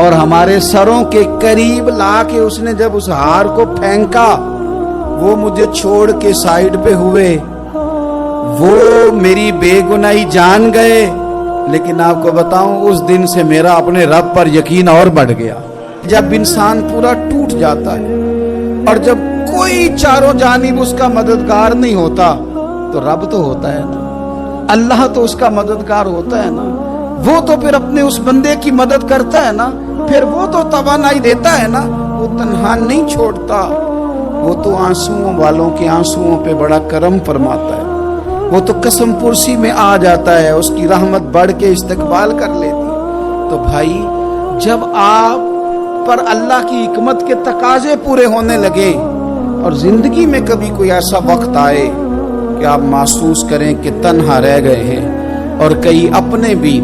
اور ہمارے سروں کے قریب لا کے اس نے جب اس ہار کو پھینکا، وہ مجھے چھوڑ کے سائیڈ پہ ہوئے، وہ میری بے گناہی جان گئے، لیکن آپ کو بتاؤں اس دن سے میرا اپنے رب پر یقین اور بڑھ گیا۔ جب انسان پورا ٹوٹ جاتا ہے اور جب کوئی چاروں جانب اس کا مددگار نہیں ہوتا تو رب تو ہوتا ہے نا، اللہ تو اس کا مددگار ہوتا ہے نا، وہ تو پھر اپنے اس بندے کی مدد کرتا ہے نا، پھر وہ تو توانائی دیتا ہے نا، وہ تنہا نہیں چھوڑتا، وہ تو آنسوؤں والوں کے آنسوؤں پہ بڑا کرم فرماتا ہے، وہ تو قسم پرسی میں آ جاتا ہے، اس کی رحمت بڑھ کے استقبال کر لیتی ہے۔ تو بھائی جب آپ پر اللہ کی حکمت کے تقاضے پورے ہونے لگے اور زندگی میں کبھی کوئی ایسا وقت آئے کہ آپ محسوس کریں کہ تنہا رہ گئے ہیں اور کئی اپنے بھی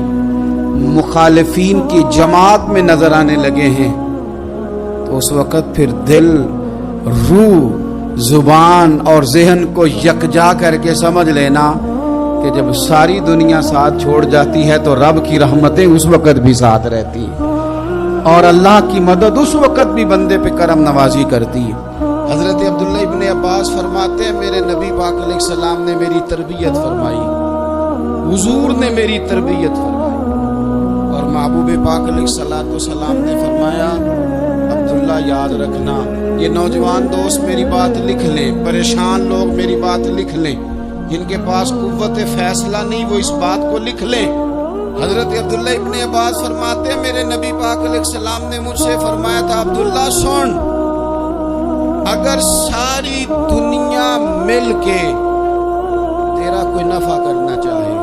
مخالفین کی جماعت میں نظر آنے لگے ہیں، تو اس وقت پھر دل، روح، زبان اور ذہن کو یکجا کر کے سمجھ لینا کہ جب ساری دنیا ساتھ چھوڑ جاتی ہے تو رب کی رحمتیں اس وقت بھی ساتھ رہتی ہیں اور اللہ کی مدد اس وقت بھی بندے پہ کرم نوازی کرتی ہے۔ حضرت عبداللہ ابن عباس فرماتے ہیں میرے نبی پاک علیہ السلام نے میری تربیت فرمائی، حضور نے میری تربیت فرمائی، اور محبوب پاک علیہ السلام نے فرمایا عبداللہ یاد رکھنا، یہ نوجوان دوست میری بات لکھ لیں، پریشان لوگ میری بات لکھ لیں، جن کے پاس قوت فیصلہ نہیں وہ اس بات کو لکھ لیں۔ حضرت عبداللہ ابن عباس فرماتے ہیں میرے نبی پاک علیہ السلام نے مجھ سے فرمایا تھا عبداللہ سن، اگر ساری دنیا مل کے تیرا کوئی نفع کرنا چاہے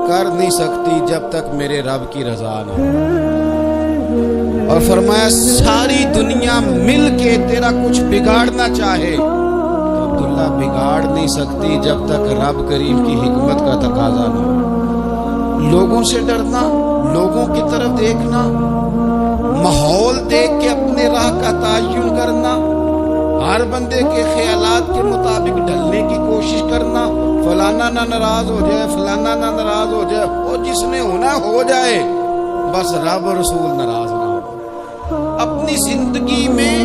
کر نہیں سکتی جب تک میرے رب کی رضا نہ ہو، اور فرمایا ساری دنیا مل کے تیرا کچھ بگاڑنا چاہے تو عبداللہ بگاڑ نہیں سکتی جب تک رب کریم کی حکمت کا تقاضا نہ ہو۔ لوگوں سے ڈرنا، لوگوں کی طرف دیکھنا، ماحول دیکھ کے اپنے راہ کا تعین کرنا، ہر بندے کے خیالات کے مطابق ڈھلنے کی کوشش کرنا، فلانا نہ ناراض ہو جائے، فلانا نہ ناراض ہو جائے، وہ جس نے ہونا ہو جائے، بس رب اور رسول ناراض نہ ہو۔ اپنی زندگی میں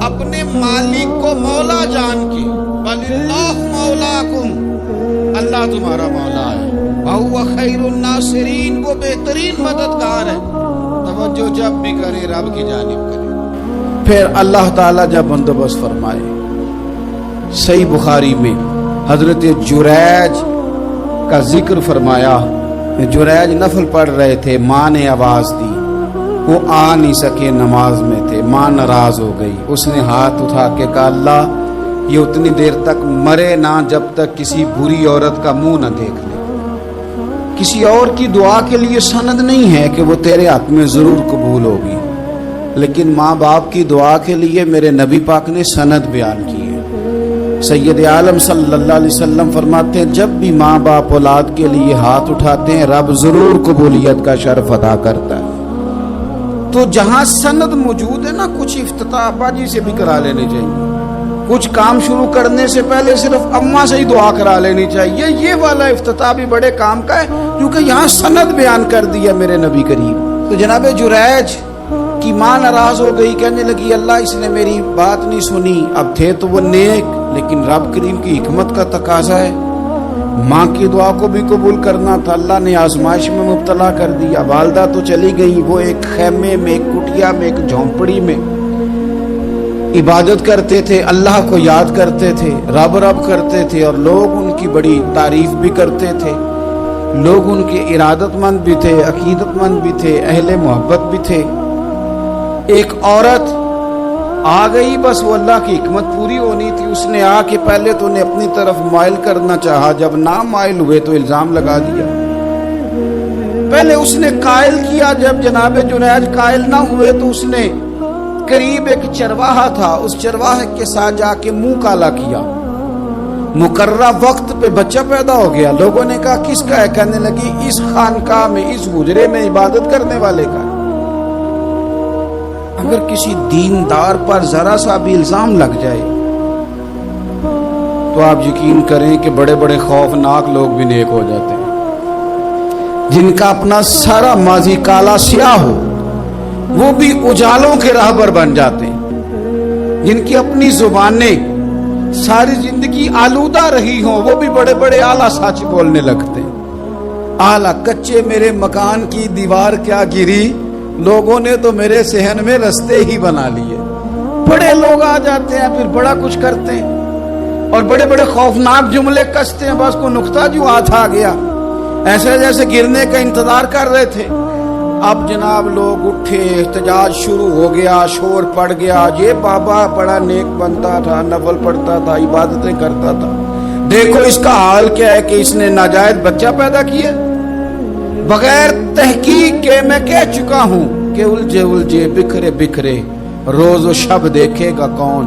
اپنے مالک کو مولا جان کے، وَلِلَّهُ مَوْلَاكُمْ، اللہ تمہارا مولا ہے، وَهُوَ خَيْرُ النَّاصِرِينَ، وہ بہترین مددگار ہے، توجہ جب بھی کرے رب کی جانب کرے۔ پھر اللہ تعالیٰ جب بندوبست فرمائے، صحیح بخاری میں حضرت جریج کا ذکر فرمایا، جریج نفل پڑھ رہے تھے، ماں نے آواز دی، وہ آ نہیں سکے، نماز میں تھے، ماں ناراض ہو گئی، اس نے ہاتھ اٹھا کے کہا اللہ یہ اتنی دیر تک مرے نہ جب تک کسی بری عورت کا منہ نہ دیکھ لے۔ کسی اور کی دعا کے لیے سند نہیں ہے کہ وہ تیرے ہاتھ میں ضرور قبول ہوگی، لیکن ماں باپ کی دعا کے لیے میرے نبی پاک نے سند بیان کی ہے۔ سید عالم صلی اللہ علیہ وسلم فرماتے ہیں جب بھی ماں باپ اولاد کے لیے ہاتھ اٹھاتے ہیں رب ضرور قبولیت کا شرف ادا کرتا ہے۔ تو جہاں سند موجود ہے نا، کچھ افتتاح باجی سے بھی کرا لینے چاہیے، کچھ کام شروع کرنے سے پہلے صرف اماں سے ہی دعا کرا لینی چاہیے، یہ والا افتتاح بھی بڑے کام کا ہے کیونکہ یہاں سند بیان کر دیا میرے نبی کریم۔ تو جناب جریج کی ماں ناراض ہو گئی، کہنے لگی اللہ اس نے میری بات نہیں سنی، اب تھے تو وہ نیک، لیکن رب کریم کی حکمت کا تقاضا ہے، ماں کی دعا کو بھی قبول کرنا تھا، اللہ نے آزمائش میں مبتلا کر دیا، والدہ تو چلی گئی، وہ ایک خیمے میں، ایک کٹیا میں، ایک جھونپڑی میں عبادت کرتے تھے، اللہ کو یاد کرتے تھے، رب رب کرتے تھے، اور لوگ ان کی بڑی تعریف بھی کرتے تھے، لوگ ان کے ارادت مند بھی تھے، عقیدت مند بھی تھے، اہل محبت بھی تھے۔ ایک عورت آ گئی، بس وہ اللہ کی حکمت پوری ہونی تھی، اس نے آ کے پہلے تو انہیں اپنی طرف مائل کرنا چاہا، جب نہ مائل ہوئے تو الزام لگا دیا، پہلے اس نے قائل کیا، جب جناب جریج قائل نہ ہوئے تو اس نے قریب ایک چرواہا تھا، اس چرواہے کے ساتھ جا کے منہ کالا کیا، مقررہ وقت پہ بچہ پیدا ہو گیا، لوگوں نے کہا کس کا ہے، کہنے لگی اس خانقاہ میں، اس حجرے میں عبادت کرنے والے کا۔ اگر کسی دیندار پر ذرا سا بھی الزام لگ جائے تو آپ یقین کریں کہ بڑے بڑے خوفناک لوگ بھی نیک ہو جاتے ہیں، جن کا اپنا سارا ماضی کالا سیاہ ہو، وہ بھی اجالوں کے راہبر بن جاتے ہیں. جن کی اپنی زبانیں ساری زندگی آلودہ رہی ہوں وہ بھی بڑے بڑے اعلیٰ سچ بولنے لگتے ہیں. اعلیٰ کچے میرے مکان کی دیوار کیا گری، لوگوں نے تو میرے صحن میں رستے ہی بنا لیے. بڑے لوگ آ جاتے ہیں پھر بڑا کچھ کرتے ہیں اور بڑے بڑے خوفناک جملے کستے ہیں. بس کو نقطہ جو ہاتھ آ گیا ایسے جیسے گرنے کا انتظار کر رہے تھے. اب جناب لوگ اٹھے، احتجاج شروع ہو گیا، شور پڑ گیا. یہ بابا بڑا نیک بنتا تھا، نفل پڑھتا تھا، عبادتیں کرتا تھا، دیکھو اس کا حال کیا ہے کہ اس نے ناجائز بچہ پیدا کیا. بغیر تحقیق کے میں کہہ چکا ہوں کہ الجھے الجھے بکھرے بکھرے روز و شب دیکھے گا کون.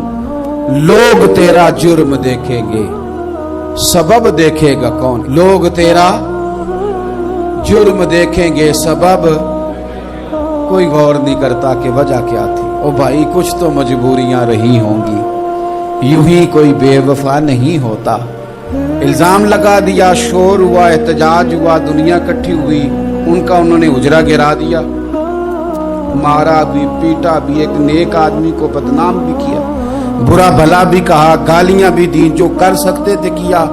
لوگ تیرا جرم دیکھیں گے، سبب دیکھے گا کون. لوگ تیرا جرم دیکھیں گے، سبب کوئی غور نہیں کرتا کہ وجہ کیا تھی. او بھائی کچھ تو مجبوریاں رہی ہوں گی، یوں ہی کوئی بے وفا نہیں ہوتا. الزام لگا دیا، شور ہوا، احتجاج ہوا، دنیا اکٹھی ہوئی، ان کا انہوں نے اجرا گرا دیا، مارا بھی، پیٹا بھی، ایک نیک آدمی کو بدنام بھی کیا، برا بھلا بھی کہا، گالیاں بھی دی، جو کر سکتے تھے کیا.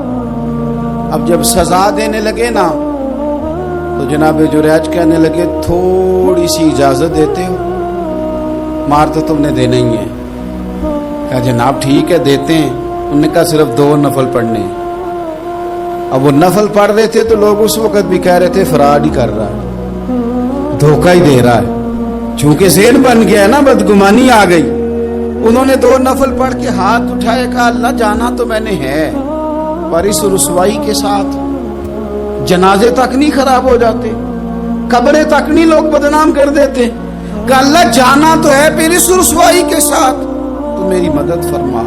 اب جب سزا دینے لگے نا تو جناب جریج کہنے لگے تھوڑی سی اجازت دیتے ہو، مار تو تم نے دینا ہی ہے. کہا جناب ٹھیک ہے دیتے ہیں. انہوں نے کہا صرف 2 نفل پڑھنے ہیں. اب وہ نفل پڑھ رہے تھے تو لوگ اس وقت بھی کہہ رہے تھے فراڈ ہی کر رہا ہے، دھوکہ ہی دے رہا ہے. چونکہ ذہن بن گیا نا، بدگمانی آ گئی. انہوں نے 2 نفل پڑھ کے ہاتھ اٹھائے، کہا اللہ جانا تو میں نے ہے، پر اس رسوائی کے ساتھ جنازے تک نہیں خراب ہو جاتے، قبریں تک نہیں لوگ بدنام کر دیتے. کہ اللہ جانا تو ہے پھر اس رسوائی کے ساتھ، تو میری مدد فرما.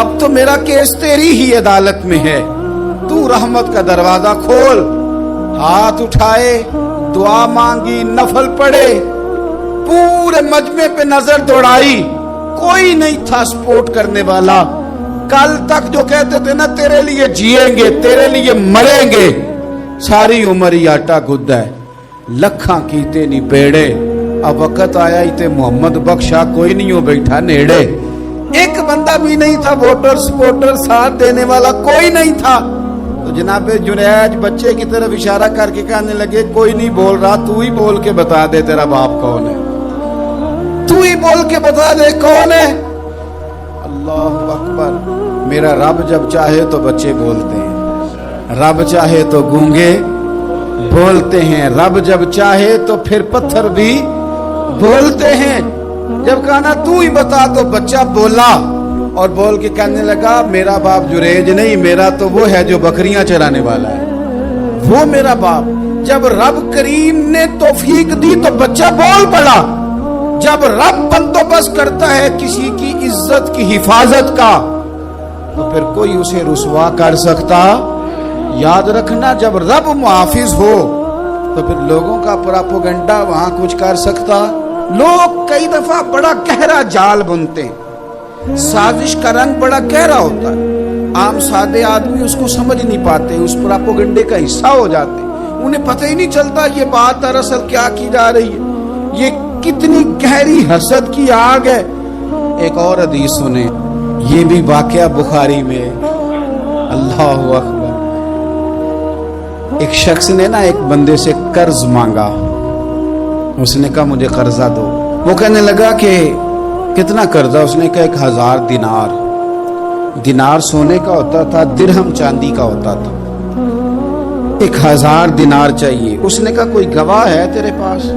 اب تو میرا کیس تیری ہی عدالت میں ہے، تو رحمت کا دروازہ کھول. ہاتھ اٹھائے، دعا مانگی، نفل پڑھے، پورے مجمع پہ نظر دوڑائی، کوئی نہیں تھا سپورٹ کرنے والا. کل تک جو کہتے تھے نا تیرے لیے جیئیں گے، تیرے لیے مریں گے، ساری عمر ہی آٹا گدا ہے، لکھاں کیتے نہیں پیڑے. اب وقت آیا ہی تے محمد بخشا کوئی نہیں ہو بیٹھا نیڑے. ایک بندہ بھی نہیں تھا، ووٹر سپورٹر ساتھ دینے والا کوئی نہیں تھا. تو جناب جنید بچے کی طرف اشارہ کر کے کہنے لگے کوئی نہیں بول رہا، تو ہی بول کے بتا دے تیرا باپ کون ہے، تو ہی بول کے بتا دے کون ہے. اللہ اکبر. میرا رب جب چاہے تو بچے بولتے ہیں، رب چاہے تو گونگے بولتے ہیں، رب جب چاہے تو پھر پتھر بھی بولتے ہیں. جب کہا تو ہی بتا تو بچہ بولا اور بول کے کہنے لگا میرا باپ جریج نہیں، میرا تو وہ ہے جو بکریاں چرانے والا ہے، وہ میرا باپ. جب رب کریم نے توفیق دی تو بچہ بول پڑا. جب رب بندوبست کرتا ہے کسی کی عزت کی حفاظت کا تو پھر کوئی اسے رسوا کر سکتا. یاد رکھنا جب رب محافظ ہو تو پھر لوگوں کا پراپوگنڈا وہاں کچھ کر سکتا. لوگ کئی دفعہ بڑا گہرا جال بنتے ہیں، سازش کا رنگ بڑا گہرا ہوتا ہے، عام سادے آدمی اس کو سمجھ نہیں پاتے، اس پراپوگنڈے کا حصہ ہو جاتے، انہیں پتہ ہی نہیں چلتا یہ بات دراصل کیا کی جا رہی ہے، یہ کتنی گہری حسد کی آگ ہے. ایک اور حدیث سنیں، یہ بھی واقعہ بخاری میں. اللہ اکبر. ایک شخص نے نا ایک بندے سے قرض مانگا، اس نے کہا مجھے قرضہ دو. وہ کہنے لگا کہ کتنا قرضہ؟ اس نے کہا 1000 دینار. دینار سونے کا ہوتا تھا، درہم چاندی کا ہوتا تھا. 1000 دینار چاہیے. اس نے کہا کوئی گواہ ہے تیرے پاس؟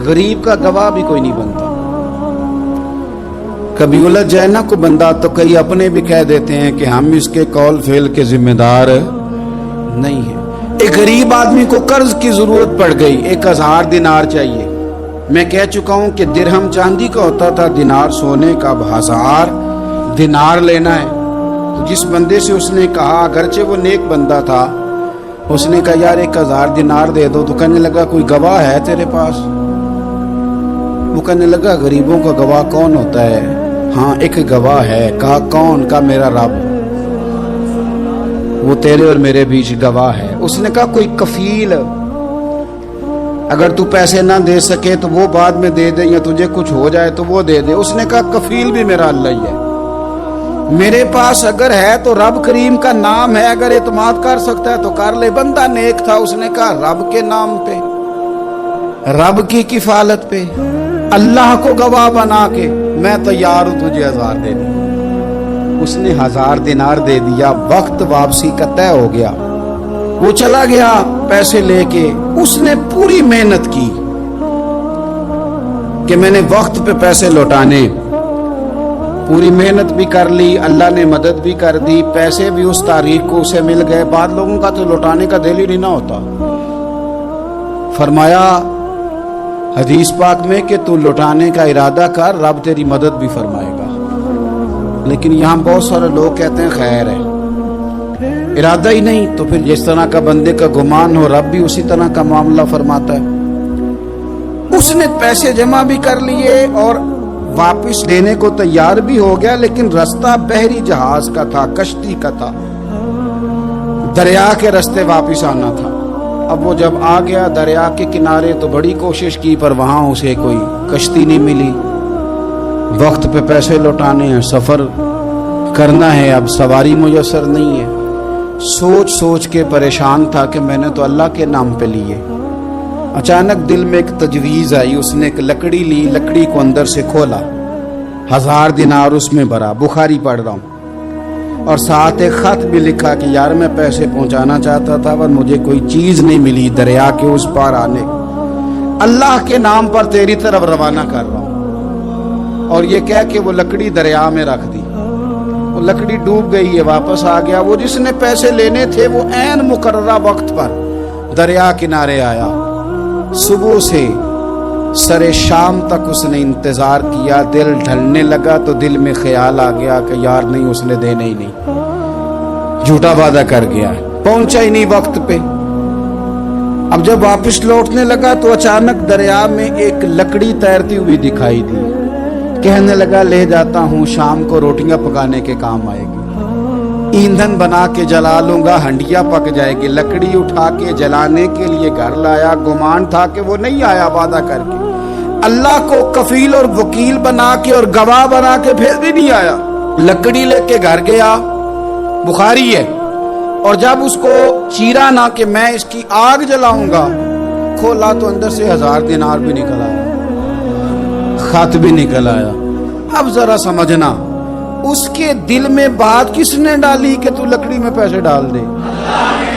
غریب کا گواہ بھی کوئی نہیں بنتا. کبھی الجھ جائے نا کوئی بندہ تو کئی اپنے بھی کہہ دیتے ہیں کہ ہم اس کے قول فعل کے ذمہ دار نہیں ہیں. ایک غریب آدمی کو قرض کی ضرورت پڑ گئی، 1000 دینار چاہیے. میں کہہ چکا ہوں کہ درہم چاندی کا ہوتا تھا، دینار سونے کا. اب 1000 دینار لینا ہے. تو جس بندے سے اس نے کہا، اگرچہ وہ نیک بندہ تھا، اس نے کہا یار 1000 دینار دے دو. تو کہنے لگا کوئی گواہ ہے تیرے پاس؟ وہ کہنے لگا غریبوں کا گواہ کون ہوتا ہے؟ ہاں ایک گواہ ہے. کہا کون؟ کا میرا رب، وہ تیرے اور میرے بیچ گواہ ہے. اس نے کہا کوئی کفیل؟ اگر تو پیسے نہ دے سکے تو وہ بعد میں دے دے، یا تجھے کچھ ہو جائے تو وہ دے دے۔ اس نے کہا کفیل بھی میرا اللہ ہی ہے، میرے پاس اگر ہے تو رب کریم کا نام ہے، اگر اعتماد کر سکتا ہے تو کر لے۔ بندہ نیک تھا، اس نے کہا رب کے نام پہ، رب کی کفالت پہ، اللہ کو گواہ بنا کے میں تیار ہوں تجھے 1000 دینے۔ اس نے 1000 دینار دے دیا، وقت واپسی کا طے ہو گیا، وہ چلا گیا پیسے لے کے۔ اس نے پوری محنت کی کہ میں نے وقت پہ پیسے لوٹانے، پوری محنت بھی کر لی، اللہ نے مدد بھی کر دی، پیسے بھی اس تاریخ کو اسے مل گئے۔ بعد لوگوں کا تو لوٹانے کا دل ہی نہیں نہ ہوتا۔ فرمایا حدیث پاک میں کہ تو لوٹانے کا ارادہ کر، رب تیری مدد بھی فرمائے گا۔ لیکن یہاں بہت سارے لوگ کہتے ہیں خیر ہے، ارادہ ہی نہیں، تو پھر جس طرح کا بندے کا گمان ہو رب بھی اسی طرح کا معاملہ فرماتا ہے۔ اس نے پیسے جمع بھی کر لیے اور واپس دینے کو تیار بھی ہو گیا، لیکن رستہ بحری جہاز کا تھا، کشتی کا تھا، دریا کے رستے واپس آنا تھا۔ اب وہ جب آ گیا دریا کے کنارے تو بڑی کوشش کی، پر وہاں اسے کوئی کشتی نہیں ملی۔ وقت پہ پیسے لوٹانے ہیں، سفر کرنا ہے، اب سواری میسر نہیں ہے۔ سوچ سوچ کے پریشان تھا کہ میں نے تو اللہ کے نام پہ لیے۔ اچانک دل میں ایک تجویز آئی، اس نے ایک لکڑی لی، لکڑی کو اندر سے کھولا، 1000 دینار اس میں بھرا، بخاری پڑھ رہا ہوں، اور ساتھ ایک خط بھی لکھا کہ یار میں پیسے پہنچانا چاہتا تھا پر مجھے کوئی چیز نہیں ملی دریا کے اس پار آنے، اللہ کے نام پر تیری طرف روانہ کر رہا ہوں۔ اور یہ کہہ کے وہ لکڑی دریا میں رکھ دی، وہ لکڑی ڈوب گئی ہے، واپس آ گیا۔ وہ جس نے پیسے لینے تھے وہ عین مقررہ وقت پر دریا کنارے آیا۔ صبح سے سرے شام تک اس نے انتظار کیا، دل ڈھلنے لگا تو دل میں خیال آ گیا کہ یار نہیں، اس نے دینے ہی نہیں، جھوٹا وعدہ کر گیا، پہنچا ہی نہیں وقت پہ۔ اب جب واپس لوٹنے لگا تو اچانک دریا میں ایک لکڑی تیرتی ہوئی دکھائی دی، کہنے لگا لے جاتا ہوں، شام کو روٹیاں پکانے کے کام آئے گی، ایندھن بنا کے جلا لوں گا، ہنڈیا پک جائے گی۔ لکڑی اٹھا کے جلانے کے لیے گھر لایا، گمان تھا کہ وہ نہیں آیا وعدہ کر کے، اللہ کو کفیل اور وکیل بنا کے اور گواہ بنا کے پھر بھی نہیں آیا۔ لکڑی لے کے گھر گیا، بخاری ہے، اور جب اس کو چیرا نہ کہ میں اس کی آگ جلاؤں گا، کھولا تو اندر سے 1000 دینار بھی نکل آیا، خط بھی نکل آیا۔ اب ذرا سمجھنا، اس کے دل میں بات کس نے ڈالی کہ تو لکڑی میں پیسے ڈال دے؟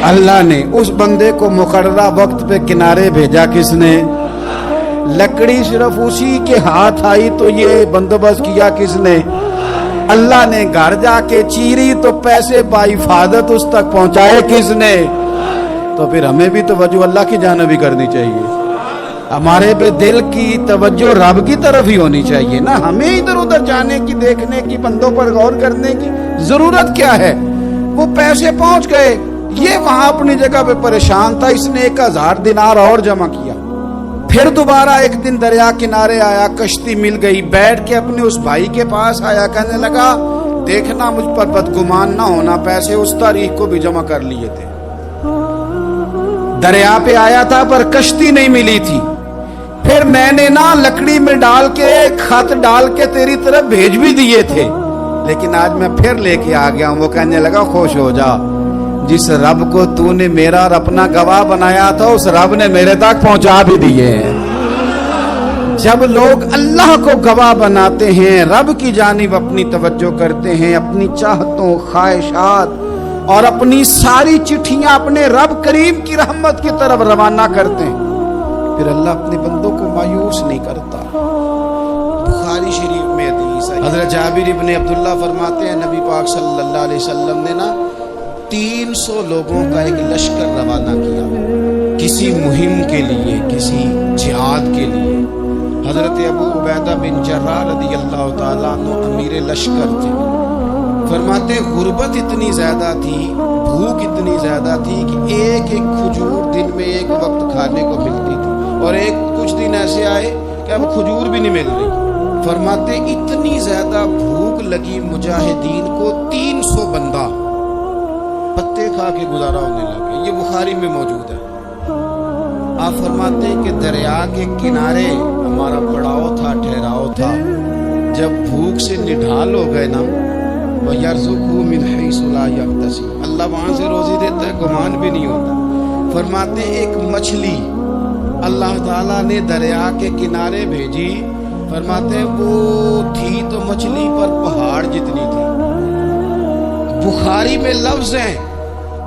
اللہ نے۔ اس بندے کو مقررہ وقت پہ کنارے بھیجا کس نے؟ لکڑی صرف اسی کے ہاتھ آئی تو یہ بندوبست کیا کس نے؟ اللہ نے۔ گھر جا کے چیری تو پیسے بحفاظت اس تک پہنچائے کس نے؟ تو پھر ہمیں بھی توجہ اللہ کی جانب ہی کرنی چاہیے، ہمارے پہ دل کی توجہ رب کی طرف ہی ہونی چاہیے نا، ہمیں ادھر ادھر جانے کی، دیکھنے کی، بندوں پر غور کرنے کی ضرورت کیا ہے؟ وہ پیسے پہنچ گئے، یہ وہاں اپنی جگہ پہ پریشان تھا، اس نے 1000 دینار اور جمع کیا۔ پھر دوبارہ ایک دن دریا کنارے آیا، کشتی مل گئی، بیٹھ کے اپنے اس بھائی کے پاس آیا، کہنے لگا دیکھنا مجھ پر بدگمان نہ ہونا، پیسے اس تاریخ کو بھی جمع کر لیے تھے، دریا پہ آیا تھا پر کشتی نہیں ملی تھی، پھر میں نے نا لکڑی میں ڈال کے خط ڈال کے تیری طرف بھیج بھی دیے تھے، لیکن آج میں پھر لے کے آ گیا ہوں۔ وہ کہنے لگا خوش ہو جا، جس رب کو تو نے میرا اور اپنا گواہ بنایا تھا اس رب نے میرے تک پہنچا بھی دیے ہیں۔ جب لوگ اللہ کو گواہ بناتے ہیں، رب کی جانب اپنی توجہ کرتے ہیں، اپنی چاہتوں، خواہشات اور اپنی ساری چٹھیاں اپنے رب کریم کی رحمت کی طرف روانہ کرتے ہیں، پھر اللہ اپنے بندوں کو مایوس نہیں کرتا۔ بخاری شریف میں حدیث ہے، حضرت جابر ابن عبداللہ فرماتے ہیں نبی پاک صلی اللہ علیہ وسلم نے نا 300 لوگوں کا ایک لشکر روانہ کیا کسی مہم کے لیے، کسی جہاد کے لیے۔ حضرت ابو عبیدہ بن جراح رضی اللہ تعالیٰ عنہ امیر لشکر تھے۔ فرماتے غربت اتنی زیادہ تھی، بھوک اتنی زیادہ تھی کہ ایک ایک کھجور دن میں ایک وقت کھانے کو ملتی تھی، اور کچھ دن ایسے آئے کہ اب کھجور بھی نہیں مل رہی۔ فرماتے اتنی زیادہ بھوک لگی مجاہدین کو، 300 بندہ پتے کھا کے گزارا ہونے لگے۔ یہ بخاری میں موجود ہے۔ آپ فرماتے ہیں کہ دریا کے کنارے ہمارا پڑاؤ تھا، ٹھہراؤ تھا، جب بھوک سے نڈھال ہو گئے نا، وَيَرْزُقُهُ مِنْ حَيْثُ لَا يَحْتَسِبُ، اللہ وہاں سے روزی دیتا ہے، گمان بھی نہیں ہوتا۔ فرماتے ہیں ایک مچھلی اللہ تعالیٰ نے دریا کے کنارے بھیجی، فرماتے ہیں وہ تھی تو مچھلی پر پہاڑ جتنی تھی۔ بخاری میں لفظ ہیں،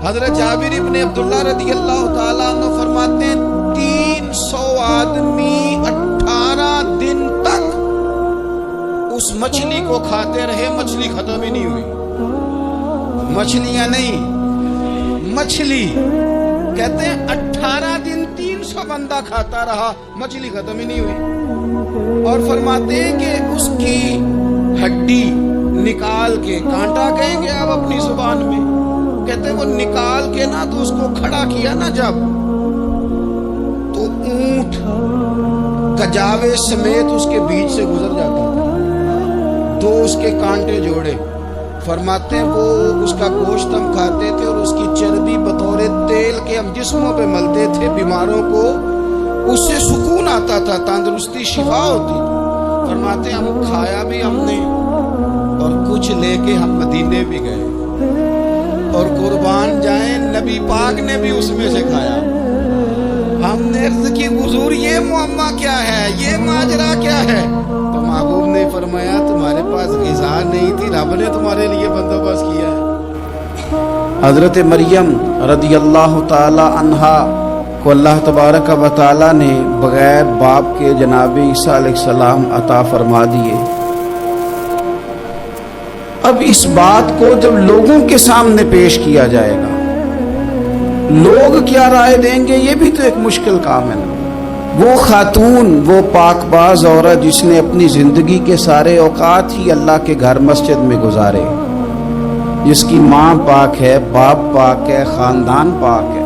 حضرت جابر ابن عبداللہ رضی اللہ تعالیٰ عنہ فرماتے ہیں 300 آدمی 18 دن تک اس مچھلی کو کھاتے رہے، مچھلی ختم ہی نہیں ہوئی۔ مچھلیاں نہیں، مچھلی کہتے ہیں 18 دن 300 بندہ کھاتا رہا، مچھلی ختم ہی نہیں ہوئی۔ اور فرماتے ہیں کہ اس کی ہڈی نکال کے، کانٹا کہیں گے آپ اپنی زبان میں، کہتے ہیں وہ نکال کے نا تو اس کو کھڑا کیا نا جب، تو اونٹ کجاوے سمیت اس کے بیچ سے گزر جاتا تھا، دو اس کے کانٹے جوڑے۔ فرماتے ہیں وہ اس کا گوشت ہم کھاتے تھے اور اس کی چربی بطور تیل کے ہم جسموں پہ ملتے تھے، بیماروں کو اس سے سکون آتا تھا، تندرستی شفا ہوتی تھی۔ فرماتے ہیں ہم کھایا بھی ہم نے اور کچھ لے کے ہم مدینے بھی گئے، اور قربان جائیں نبی پاک نے بھی اس میں سے کھایا۔ ہم نے عرض کی حضور یہ معاملہ کیا ہے، یہ ماجرا کیا ہے؟ تو محبوب نے فرمایا تمہارے پاس غذا نہیں تھی، رب نے تمہارے لیے بندوبست کیا ہے۔ حضرت مریم رضی اللہ تعالی عنہا کو اللہ تبارک و تعالی نے بغیر باپ کے جناب عیسیٰ علیہ السلام عطا فرما دیے۔ اب اس بات کو جب لوگوں کے سامنے پیش کیا جائے گا، لوگ کیا رائے دیں گے، یہ بھی تو ایک مشکل کام ہے نا۔ وہ خاتون، وہ پاک باز عورت جس نے اپنی زندگی کے سارے اوقات ہی اللہ کے گھر مسجد میں گزارے، جس کی ماں پاک ہے، باپ پاک ہے، خاندان پاک ہے،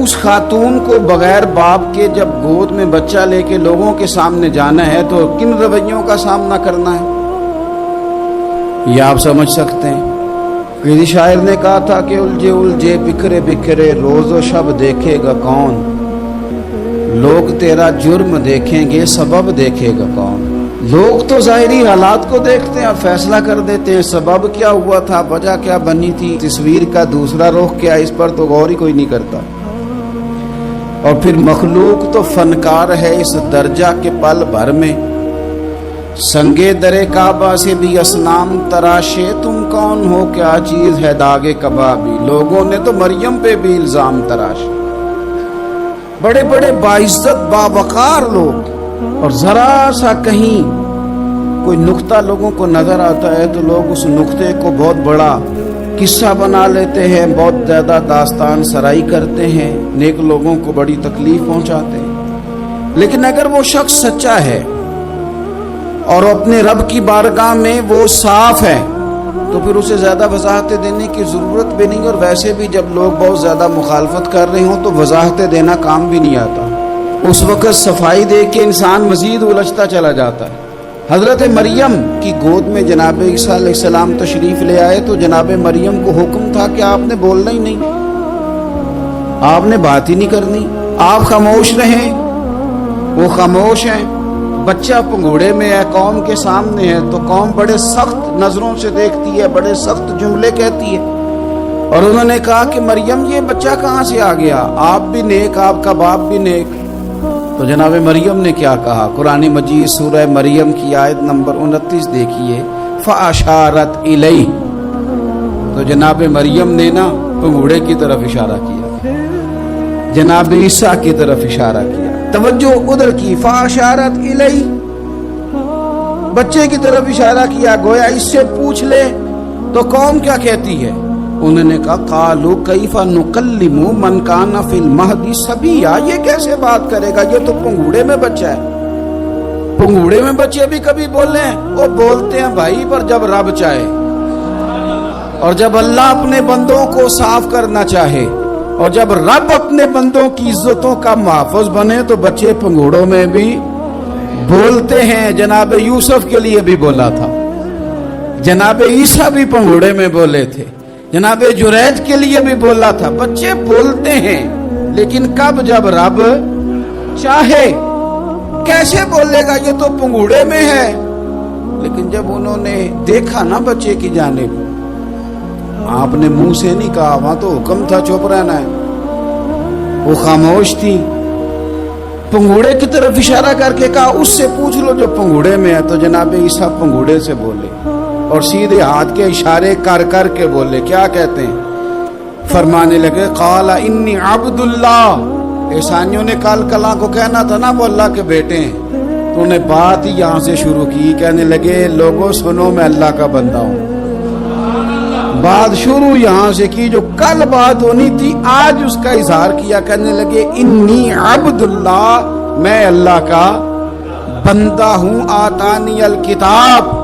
اس خاتون کو بغیر باپ کے جب گود میں بچہ لے کے لوگوں کے سامنے جانا ہے تو کن رویوں کا سامنا کرنا ہے، یہ آپ سمجھ سکتے ہیں۔ کسی شاعر نے کہا تھا کہ الجھے الجھے بکھرے بکھرے روز و شب دیکھے گا کون، لوگ تیرا جرم دیکھیں گے سبب دیکھے گا کون۔ لوگ تو ظاہری حالات کو دیکھتے ہیں اور فیصلہ کر دیتے ہیں، سبب کیا ہوا تھا، وجہ کیا بنی تھی، تصویر کا دوسرا رخ کیا، اس پر تو غور ہی کوئی نہیں کرتا۔ اور پھر مخلوق تو فنکار ہے اس درجہ کے پل بھر میں، سنگے درے کعبہ سے بھی اسنام تراشے، تم کون ہو کیا چیز ہے داغے کبابی۔ لوگوں نے تو مریم پہ بھی الزام تراشے، بڑے بڑے باعزت باوقار لوگ، اور ذرا سا کہیں کوئی نقطہ لوگوں کو نظر آتا ہے تو لوگ اس نقطے کو بہت بڑا قصہ بنا لیتے ہیں، بہت زیادہ داستان سرائی کرتے ہیں، نیک لوگوں کو بڑی تکلیف پہنچاتے ہیں۔ لیکن اگر وہ شخص سچا ہے اور اپنے رب کی بارگاہ میں وہ صاف ہے تو پھر اسے زیادہ وضاحتیں دینے کی ضرورت بھی نہیں، اور ویسے بھی جب لوگ بہت زیادہ مخالفت کر رہے ہوں تو وضاحتیں دینا کام بھی نہیں آتا، اس وقت صفائی دیکھ کے انسان مزید الجھتا چلا جاتا ہے۔ حضرت مریم کی گود میں جناب عیسیٰ علیہ السلام تشریف لے آئے تو جناب مریم کو حکم تھا کہ آپ نے بولنا ہی نہیں، آپ نے بات ہی نہیں کرنی، آپ خاموش رہیں۔ وہ خاموش ہیں، بچہ پنگوڑے میں ہے، قوم کے سامنے ہے، تو قوم بڑے سخت نظروں سے دیکھتی ہے، بڑے سخت جملے کہتی ہے، اور انہوں نے کہا کہ مریم یہ بچہ کہاں سے آ گیا، آپ بھی نیک، آپ کا باپ بھی نیک۔ تو جناب مریم نے کیا کہا، قرآن مجید سورہ مریم کی آیت نمبر 29 دیکھیے، فَأَشَارَتْ إِلَيْهِ، تو جناب مریم نے نا پنگوڑے کی طرف اشارہ کیا، جناب عیسیٰ کی طرف اشارہ کیا، توجہ ادھر کی، فَأَشَارَتْ إِلَيْهِ، بچے کی طرف اشارہ کیا، گویا اس سے پوچھ لے تو قوم کیا کہتی ہے۔ انہوں نے کہا قالوا کیف نکلم من کان فی المہد صبیا، یہ کیسے بات کرے گا، یہ تو پنگوڑے میں بچہ ہے۔ پنگوڑے میں بچے بھی کبھی بولیں، وہ بولتے ہیں بھائی پر جب رب چاہے، اور جب اللہ اپنے بندوں کو صاف کرنا چاہے، اور جب رب اپنے بندوں کی عزتوں کا محافظ بنے تو بچے پنگوڑوں میں بھی بولتے ہیں۔ جناب یوسف کے لیے بھی بولا تھا، جناب عیسیٰ بھی پنگوڑے میں بولے تھے، جناب جریج کے لیے بھی بولا تھا، بچے بولتے ہیں۔ لیکن کب؟ جب رب چاہے. کیسے بولے گا یہ تو پنگوڑے میں ہے؟ لیکن جب انہوں نے دیکھا نا بچے کی جانب، آپ نے منہ سے نہیں کہا، وہاں تو حکم تھا چپ رہنا ہے، وہ خاموش تھی. پنگوڑے کی طرف اشارہ کر کے کہا اس سے پوچھ لو جو پنگوڑے میں ہے. تو جناب عیسیٰ پنگوڑے سے بولے اور سیدھے ہاتھ کے اشارے کر کر کے بولے. کیا کہتے ہیں؟ فرمانے لگے قال انی عبد اللہ. عیسائیوں نے کال کلا کو کہنا تھا نا وہ اللہ کے بیٹے ہیں، تو انہیں بات ہی یہاں سے شروع کی. کہنے لگے لوگوں سنو میں اللہ کا بندہ ہوں. بات شروع یہاں سے کی، جو کل بات ہونی تھی آج اس کا اظہار کیا. کہنے لگے انی عبد اللہ، میں اللہ کا بندہ ہوں. آتانی الکتاب،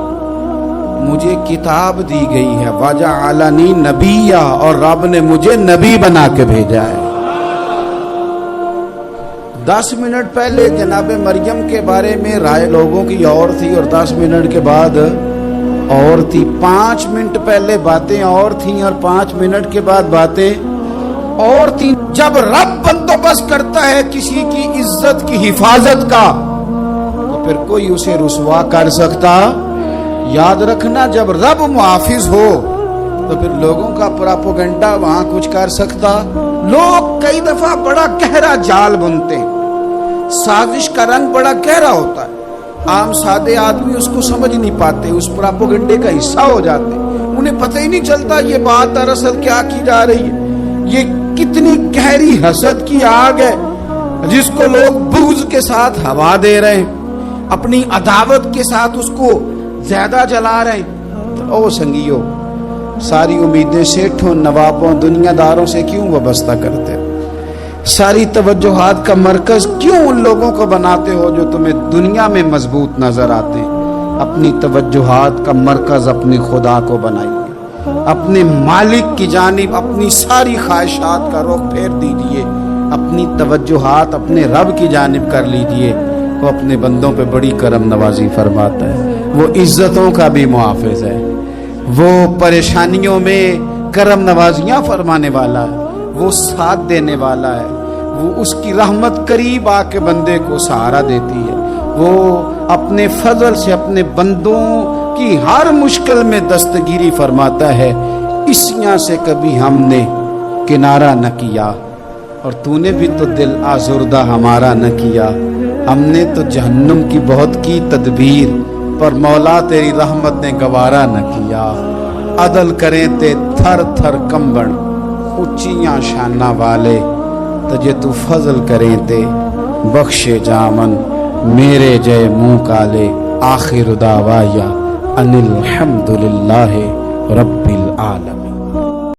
مجھے کتاب دی گئی ہے. وجعلنی نبیا، اور رب نے مجھے نبی بنا کے بھیجا ہے. 10 منٹ پہلے جناب مریم کے بارے میں رائے لوگوں کی اور تھی، اور 10 منٹ کے بعد اور تھی. 5 منٹ پہلے باتیں اور تھیں اور 5 منٹ کے بعد باتیں اور تھیں. جب رب بندوبست کرتا ہے کسی کی عزت کی حفاظت کا تو پھر کوئی اسے رسوا کر سکتا؟ یاد رکھنا، جب رب محافظ ہو تو پھر لوگوں کا پراپوگنڈا وہاں کچھ کر سکتا؟ لوگ کئی دفعہ بڑا گہرا جال بنتے ہیں، سازش کا رنگ بڑا گہرا ہوتا ہے. عام سادے آدمی اس کو سمجھ نہیں پاتے، اس پراپوگنڈے کا حصہ ہو جاتے، انہیں پتہ ہی نہیں چلتا یہ بات دراصل کیا کی جا رہی ہے. یہ کتنی گہری حسد کی آگ ہے جس کو لوگ بغض کے ساتھ ہوا دے رہے ہیں، اپنی عداوت کے ساتھ اس کو زیادہ جلا رہے ہیں. او سنگیو، ساری امیدیں سیٹھوں، نوابوں، دنیا داروں سے کیوں وابستہ کرتے ہو؟ ساری توجہات کا مرکز کیوں ان لوگوں کو بناتے ہو جو تمہیں دنیا میں مضبوط نظر آتے ہیں؟ اپنی توجہات کا مرکز اپنے خدا کو بنائیے، اپنے مالک کی جانب اپنی ساری خواہشات کا رخ پھیر دیجئے، اپنی توجہات اپنے رب کی جانب کر لیجئے. وہ اپنے بندوں پہ بڑی کرم نوازی فرماتا ہے، وہ عزتوں کا بھی محافظ ہے، وہ پریشانیوں میں کرم نوازیاں فرمانے والا ہے، وہ ساتھ دینے والا ہے، وہ اس کی رحمت قریب آ کے بندے کو سہارا دیتی ہے. وہ اپنے فضل سے اپنے بندوں کی ہر مشکل میں دستگیری فرماتا ہے. اسیاں سے کبھی ہم نے کنارہ نہ کیا، اور تو نے بھی تو دل آزردہ ہمارا نہ کیا. ہم نے تو جہنم کی بہت کی تدبیر، پر مولا تیری رحمت نے گوارا نہ کیا. عدل کریں تے تھر تھر کمبن، اچیاں شانہ والے تجھے تو فضل کریں تے بخشے جامن. میرے جے منہ کالے آخر دعوایا ان الحمدللہ رب العالمین.